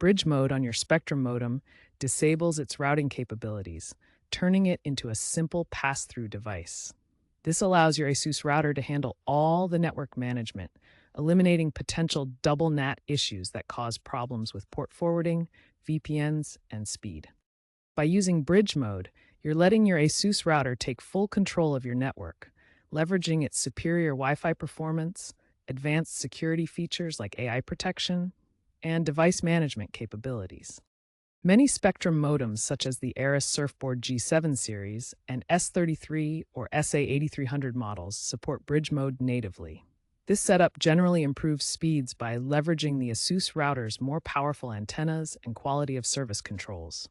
Bridge mode on your Spectrum modem disables its routing capabilities, turning it into a simple pass-through device. This allows your ASUS router to handle all the network management, eliminating potential double NAT issues that cause problems with port forwarding, VPNs, and speed. By using Bridge mode, you're letting your ASUS router take full control of your network, leveraging its superior Wi-Fi performance, advanced security features like AI protection, and device management capabilities. Many Spectrum modems, such as the ASUS Surfboard G7 series and S33 or SA8300 models, support Bridge mode natively. This setup generally improves speeds by leveraging the ASUS router's more powerful antennas and quality of service controls.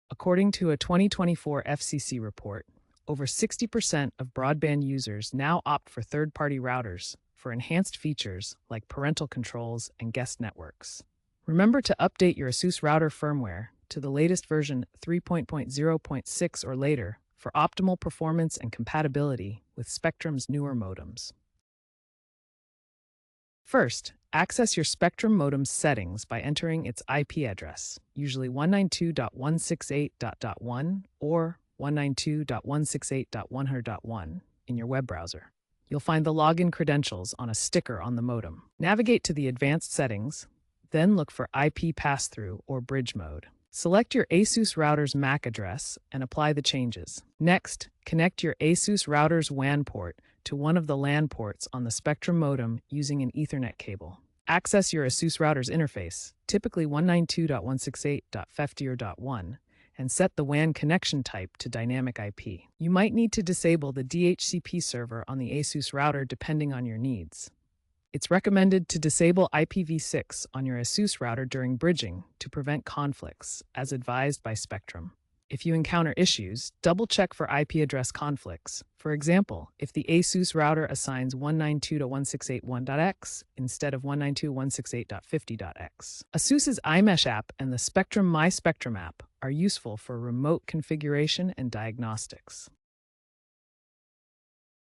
According to a 2024 FCC report, over 60% of broadband users now opt for third-party routers for enhanced features like parental controls and guest networks. Remember to update your ASUS router firmware to the latest version 3.0.6 or later for optimal performance and compatibility with Spectrum's newer modems. First, access your Spectrum modem's settings by entering its IP address, usually 192.168.1 or 192.168.100.1 in your web browser. You'll find the login credentials on a sticker on the modem. Navigate to the advanced settings, then look for IP pass-through or bridge mode. Select your ASUS router's MAC address and apply the changes. Next, connect your ASUS router's WAN port to one of the LAN ports on the Spectrum modem using an Ethernet cable. Access your ASUS router's interface, typically 192.168.50.1, and set the WAN connection type to dynamic IP. You might need to disable the DHCP server on the ASUS router depending on your needs. It's recommended to disable IPv6 on your ASUS router during bridging to prevent conflicts, as advised by Spectrum. If you encounter issues, double-check for IP address conflicts. For example, if the ASUS router assigns 192.168.1.x instead of 192.168.50.x. ASUS's iMesh app and the Spectrum My Spectrum app are useful for remote configuration and diagnostics.